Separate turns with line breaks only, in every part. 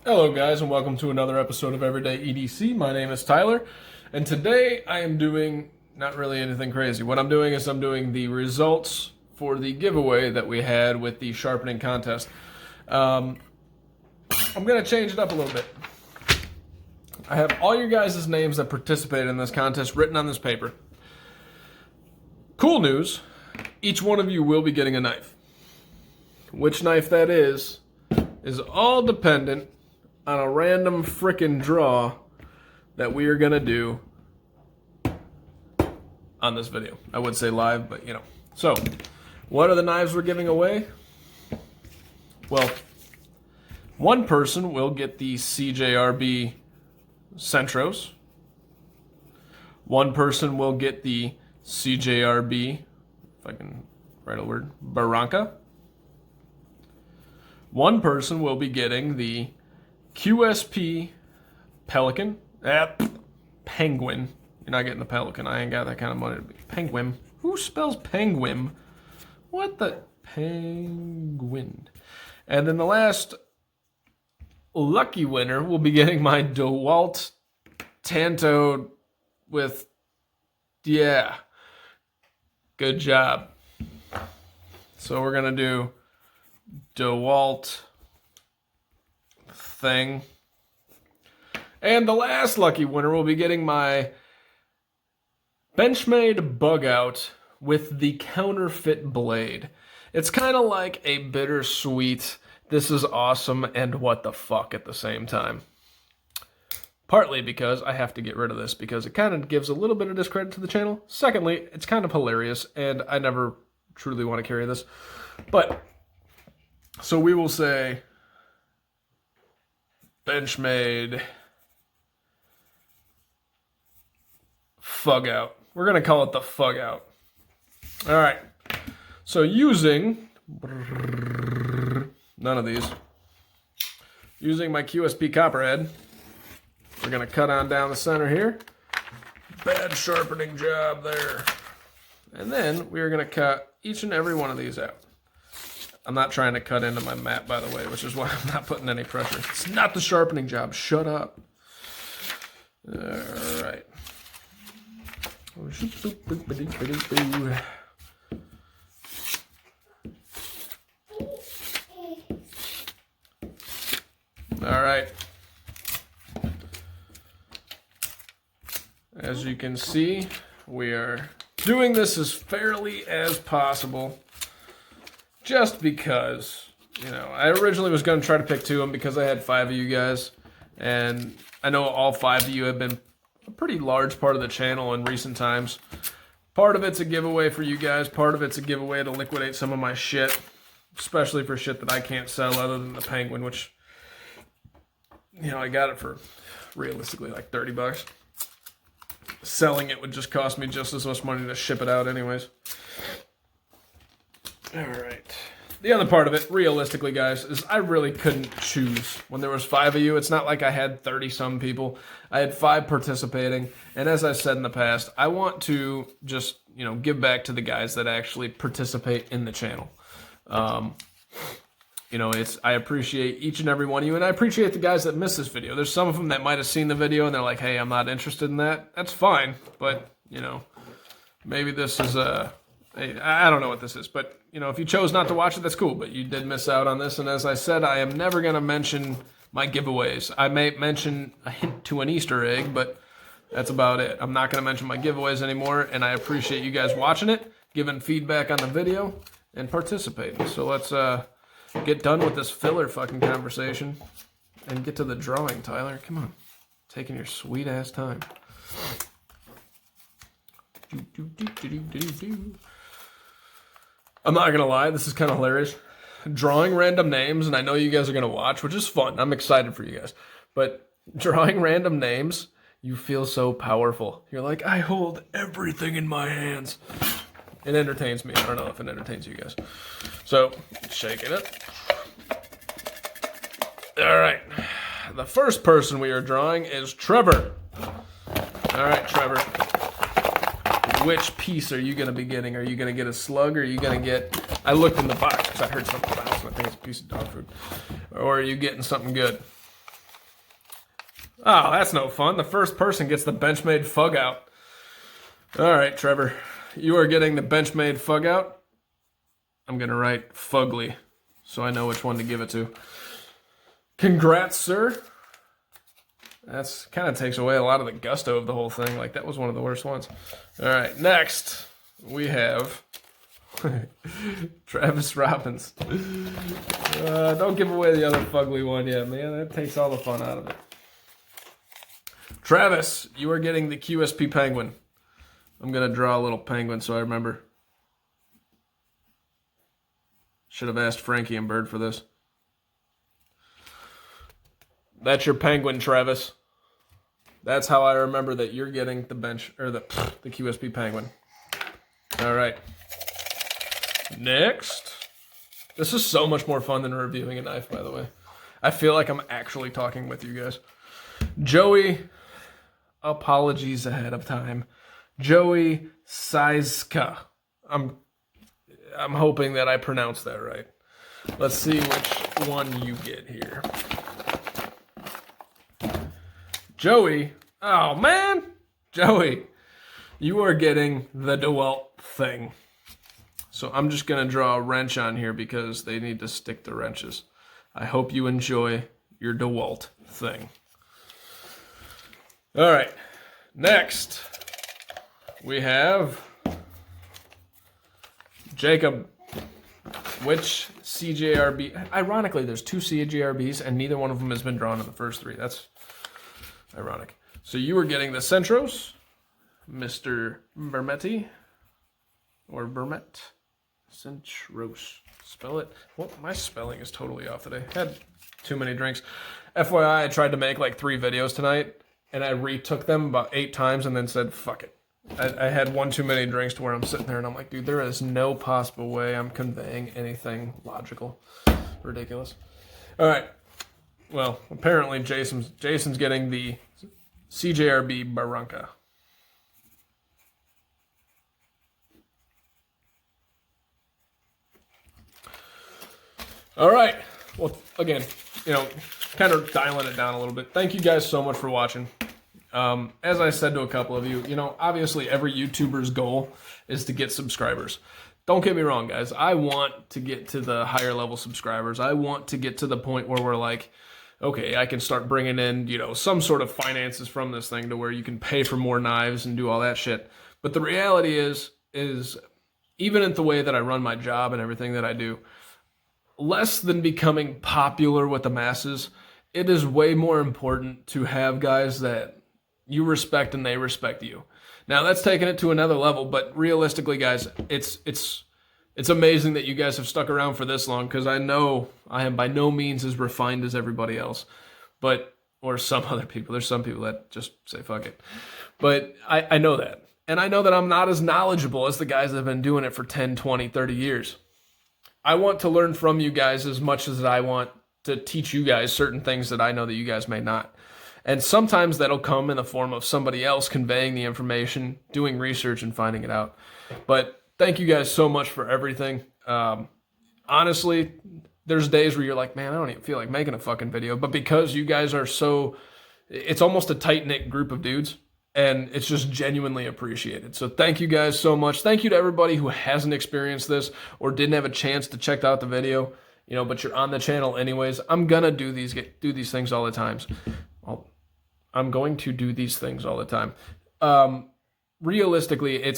Hello guys and welcome to another episode of Everyday EDC. My name is Tyler and today I am doing not really anything crazy. What I'm doing is I'm doing the results for the giveaway that we had with the sharpening contest. I'm going to change it up a little bit. I have all your guys' names that participated in this contest written on this paper. Cool news, each one of you will be getting a knife. Which knife that is all dependent on a random frickin' draw that we are gonna do on this video. I would say live, but you know. So, what are the knives we're giving away? Well, one person will get the CJRB Centros. One person will get the CJRB, if I can write a word, Barranca. One person will be getting the QSP Pelican. Penguin. You're not getting the Pelican. I ain't got that kind of money to be. Penguin. Who spells penguin? What the? Penguin. And then the last lucky winner will be getting my DeWalt Tanto with, yeah, good job. So we're going to do DeWalt thing. And the last lucky winner will be getting my Benchmade Bug Out with the counterfeit blade. It's kind of like a bittersweet, this is awesome, and what the fuck at the same time. Partly because I have to get rid of this because it kind of gives a little bit of discredit to the channel. Secondly, it's kind of hilarious, and I never truly want to carry this. But, so we will say Benchmade Fug Out. We're going to call it the Fug Out. All right. So using none of these. Using my QSP Copperhead, we're going to cut on down the center here. Bad sharpening job there. And then we're going to cut each and every one of these out. I'm not trying to cut into my mat, by the way, which is why I'm not putting any pressure. It's not the sharpening job. Shut up. All right. All right. As you can see, we are doing this as fairly as possible. Just because, you know, I originally was going to try to pick 2 of them because I had 5 of you guys. And I know all 5 of you have been a pretty large part of the channel in recent times. Part of it's a giveaway for you guys. Part of it's a giveaway to liquidate some of my shit. Especially for shit that I can't sell other than the Penguin, which, you know, I got it for realistically like 30 bucks. Selling it would just cost me just as much money to ship it out anyways. All right. The other part of it, realistically, guys, is I really couldn't choose. When there was 5 of you, it's not like I had 30-some people. I had 5 participating, and as I said in the past, I want to just, you know, give back to the guys that actually participate in the channel. You know, I appreciate each and every one of you, and I appreciate the guys that missed this video. There's some of them that might have seen the video, and they're like, hey, I'm not interested in that. That's fine, but, you know, maybe this is I don't know what this is, but, you know, if you chose not to watch it, that's cool, but you did miss out on this, and as I said, I am never going to mention my giveaways. I may mention a hint to an Easter egg, but that's about it. I'm not going to mention my giveaways anymore, and I appreciate you guys watching it, giving feedback on the video, and participating. So let's get done with this filler fucking conversation and get to the drawing, Tyler. Come on. Taking your sweet-ass time. I'm not going to lie, this is kind of hilarious. Drawing random names, and I know you guys are going to watch, which is fun. I'm excited for you guys. But drawing random names, you feel so powerful. You're like, I hold everything in my hands. It entertains me. I don't know if it entertains you guys. So, shaking it. All right. The first person we are drawing is Trevor. All right, Trevor. Which piece are you going to be getting? Are you going to get a slug, or are you going to get... I looked in the box because I heard something bounce, and I think it's a piece of dog food. Or are you getting something good? Oh, that's no fun. The first person gets the Benchmade Fug Out. All right, Trevor. You are getting the Benchmade Fug Out. I'm going to write Fugly so I know which one to give it to. Congrats, sir. That's kind of takes away a lot of the gusto of the whole thing. Like, that was one of the worst ones. All right, next we have Travis Robbins. Don't give away the other fugly one yet, man. That takes all the fun out of it. Travis, you are getting the QSP Penguin. I'm going to draw a little penguin so I remember. Should have asked Frankie and Bird for this. That's your penguin, Travis. That's how I remember that you're getting the the QSP Penguin. All right. Next. This is so much more fun than reviewing a knife, by the way. I feel like I'm actually talking with you guys. Joey, apologies ahead of time. Joey Sizka. I'm hoping that I pronounced that right. Let's see which one you get here. Joey, oh man, Joey, you are getting the DeWalt thing. So I'm just going to draw a wrench on here because they need to stick the wrenches. I hope you enjoy your DeWalt thing. All right, next we have Jacob. Which CJRB? Ironically, there's 2 CJRBs and neither one of them has been drawn in the first 3. That's ironic. So you were getting the Centros, Mr. Vermetti, or Vermet. Centros. Spell it. Well, my spelling is totally off today. Had too many drinks. FYI, I tried to make like 3 videos tonight, and I retook them about 8 times and then said, fuck it. I had one too many drinks to where I'm sitting there and I'm like, dude, there is no possible way I'm conveying anything logical. Ridiculous. All right. Well, apparently Jason's getting the CJRB Barranca. All right. Well, again, kind of dialing it down a little bit. Thank you guys so much for watching. As I said to a couple of you, obviously every YouTuber's goal is to get subscribers. Don't get me wrong, guys. I want to get to the higher level subscribers. I want to get to the point where we're like, okay, I can start bringing in, some sort of finances from this thing to where you can pay for more knives and do all that shit. But the reality is even in the way that I run my job and everything that I do, less than becoming popular with the masses, it is way more important to have guys that you respect and they respect you. Now that's taking it to another level, but realistically, guys, it's amazing that you guys have stuck around for this long, because I know I am by no means as refined as everybody else, or some other people. There's some people that just say fuck it. But I know that. And I know that I'm not as knowledgeable as the guys that have been doing it for 10, 20, 30 years. I want to learn from you guys as much as I want to teach you guys certain things that I know that you guys may not. And sometimes that'll come in the form of somebody else conveying the information, doing research and finding it out. But thank you guys so much for everything. Honestly, there's days where you're like, man, I don't even feel like making a fucking video. But because you guys are it's almost a tight-knit group of dudes. And it's just genuinely appreciated. So thank you guys so much. Thank you to everybody who hasn't experienced this or didn't have a chance to check out the video, but you're on the channel anyways. I'm gonna do these things all the time. I'm going to do these things all the time. Realistically,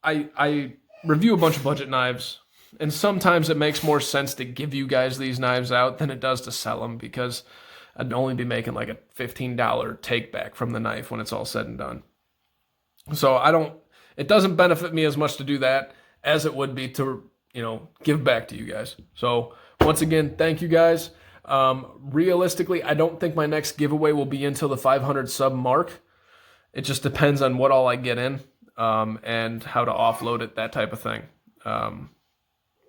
I review a bunch of budget knives, and sometimes it makes more sense to give you guys these knives out than it does to sell them, because I'd only be making like a $15 take back from the knife when it's all said and done. So it doesn't benefit me as much to do that as it would be to, give back to you guys. So once again, thank you guys. Realistically, I don't think my next giveaway will be until the 500 sub mark. It just depends on what all I get in, and how to offload it, that type of thing.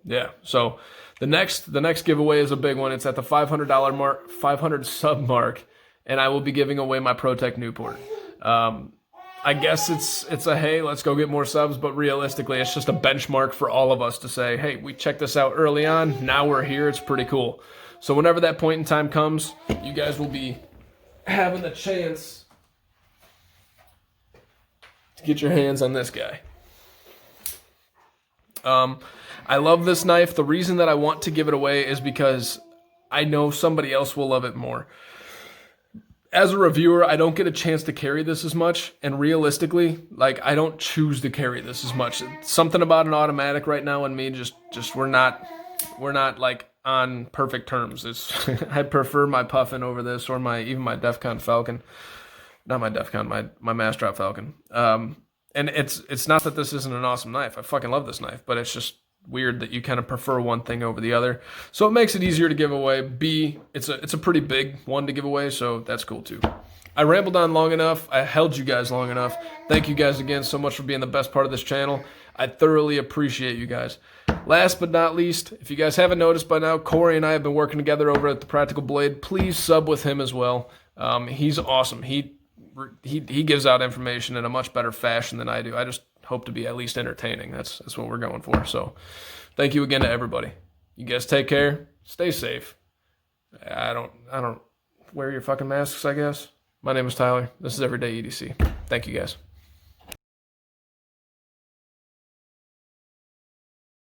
Yeah, so the next giveaway is a big one. It's at the $500 mark, 500 sub mark, and I will be giving away my ProTech Newport. I guess it's a, hey, let's go get more subs, but realistically, it's just a benchmark for all of us to say, hey, we checked this out early on, now we're here, it's pretty cool. So whenever that point in time comes, you guys will be having the chance to get your hands on this guy. I love this knife. The reason that I want to give it away is because I know somebody else will love it more. As a reviewer, I don't get a chance to carry this as much, and realistically, like, I don't choose to carry this as much. Something about an automatic right now and me, just we're not like on perfect terms. It's I prefer my Puffin over this, or even my Defcon Falcon. Not my Defcon, my Mastrop Falcon. And it's not that this isn't an awesome knife. I fucking love this knife, but it's just weird that you kind of prefer one thing over the other. So it makes it easier to give away. B, it's a pretty big one to give away, so that's cool too. I rambled on long enough. I held you guys long enough. Thank you guys again so much for being the best part of this channel. I thoroughly appreciate you guys. Last but not least, if you guys haven't noticed by now, Corey and I have been working together over at The Practical Blade. Please sub with him as well. He's awesome. He gives out information in a much better fashion than I do. I just hope to be at least entertaining. That's what we're going for. So thank you again to everybody. You guys take care. Stay safe. I don't wear your fucking masks, I guess. My name is Tyler. This is Everyday EDC. Thank you guys.